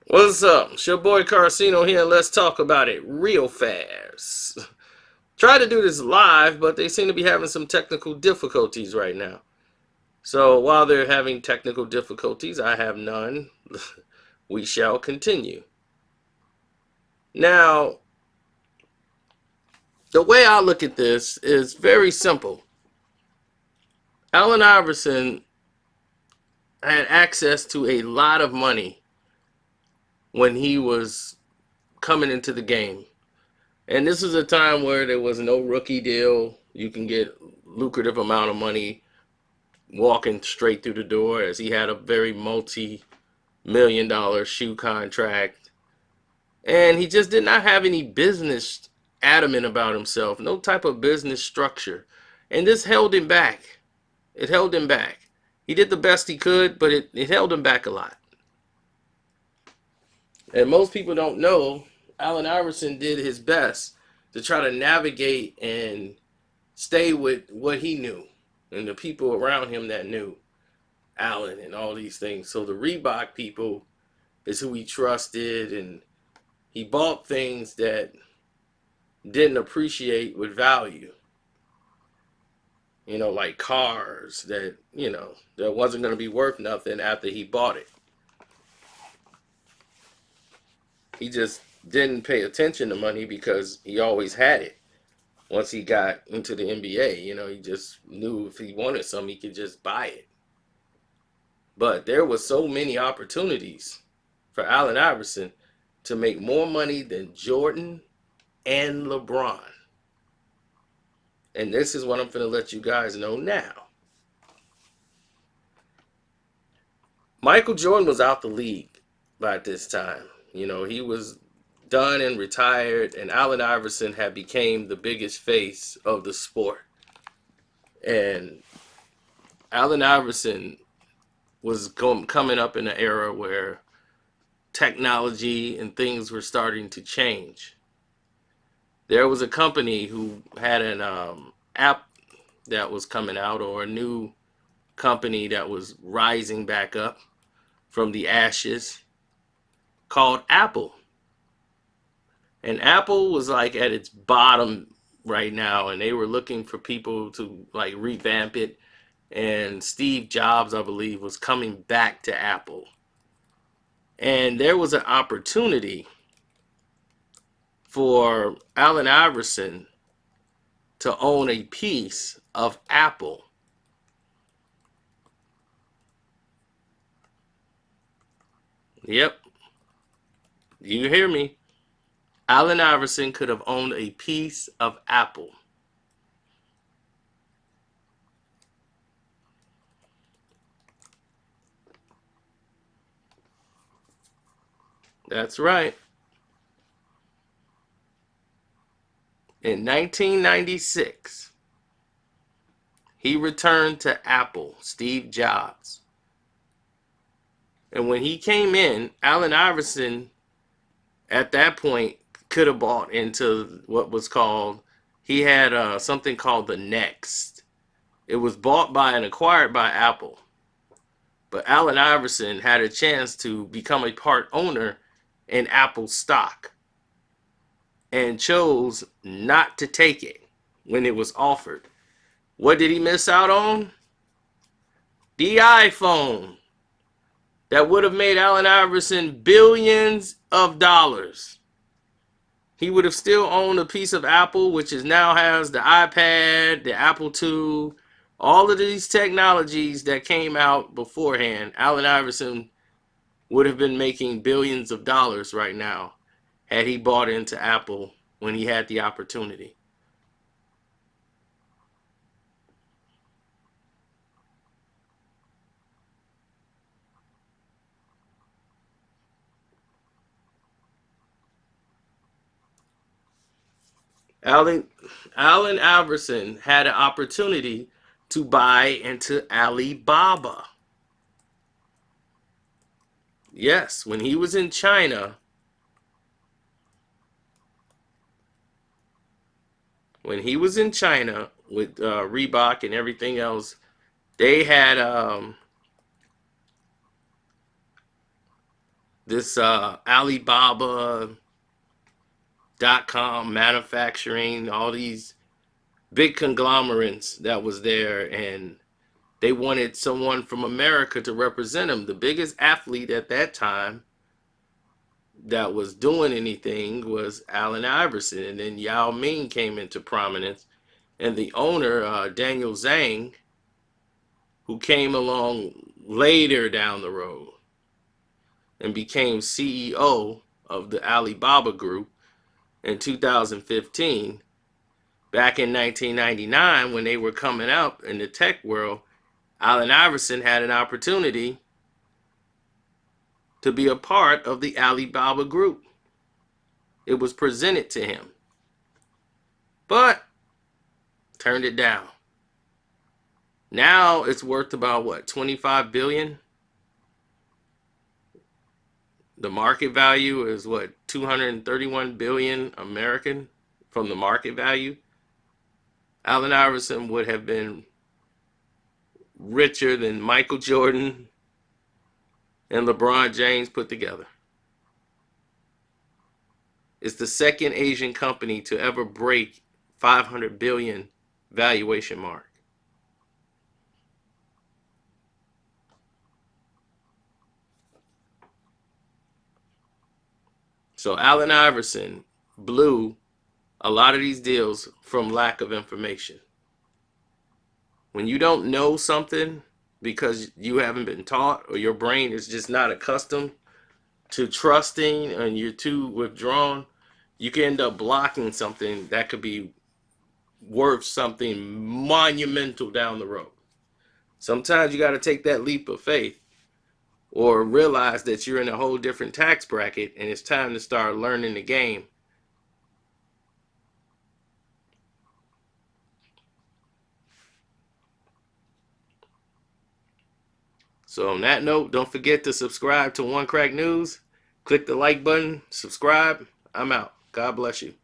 What's up? It's your boy Karceno here, and let's talk about it real fast. Try to do this live, but they seem to be having some technical difficulties right now. So while they're having technical difficulties, I have none. We shall continue. Now, the way I look at this is very simple. Allen Iverson had access to a lot of money when he was coming into the game. And this is a time where there was no rookie deal. You can get lucrative amount of money walking straight through the door, as he had a very multi-million-dollar shoe contract. And he just did not have any business adamant about himself, no type of business structure. And this held him back. It held him back. He did the best he could, but it held him back a lot. And most people don't know Allen Iverson did his best to try to navigate and stay with what he knew and the people around him that knew Allen and all these things. So the Reebok people is who he trusted, and he bought things that didn't appreciate with value. Like cars that wasn't going to be worth nothing after he bought it. He just didn't pay attention to money because he always had it. Once he got into the NBA, he just knew if he wanted something, he could just buy it. But there was so many opportunities for Allen Iverson to make more money than Jordan and LeBron. And this is what I'm going to let you guys know now. Michael Jordan was out the league by this time. He was done and retired, and Allen Iverson had became the biggest face of the sport. And Allen Iverson was coming up in an era where technology and things were starting to change. There was a company who had an app that was coming out, or a new company that was rising back up from the ashes, called Apple. And Apple was like at its bottom right now, and they were looking for people to like revamp it. And Steve Jobs, I believe, was coming back to Apple. And there was an opportunity for Allen Iverson to own a piece of Apple. Yep, you hear me. Allen Iverson could have owned a piece of Apple. That's right. In 1996, he returned to Apple, Steve Jobs. And when he came in, Allen Iverson, at that point, could have bought into what was called, he had something called the Next. It was bought by and acquired by Apple. But Allen Iverson had a chance to become a part owner in Apple stock and chose not to take it when it was offered. What did he miss out on? The iPhone that would have made Allen Iverson billions of dollars. He would have still owned a piece of Apple, which is now has the iPad, the Apple II, all of these technologies that came out beforehand. Allen Iverson would have been making billions of dollars right now had he bought into Apple when he had the opportunity. Allen, Allen Iverson had an opportunity to buy into Alibaba. Yes, when he was in China with Reebok and everything else, they had this Alibaba.com manufacturing, all these big conglomerates that was there, and they wanted someone from America to represent them. The biggest athlete at that time that was doing anything was Allen Iverson, and then Yao Ming came into prominence, and the owner, Daniel Zhang, who came along later down the road and became CEO of the Alibaba Group in 2015. Back in 1999, when they were coming up in the tech world, Allen Iverson had an opportunity to be a part of the Alibaba Group. It was presented to him, but turned it down. Now it's worth about what, 25 billion? The market value is what, 231 billion American from the market value. Allen Iverson would have been richer than Michael Jordan and LeBron James put together. It's the second Asian company to ever break 500 billion valuation mark. So Allen Iverson blew a lot of these deals from lack of information. When you don't know something because you haven't been taught, or your brain is just not accustomed to trusting and you're too withdrawn, you can end up blocking something that could be worth something monumental down the road. Sometimes you got to take that leap of faith or realize that you're in a whole different tax bracket and it's time to start learning the game. So on that note, don't forget to subscribe to Onecraknews. Click the like button, subscribe. I'm out. God bless you.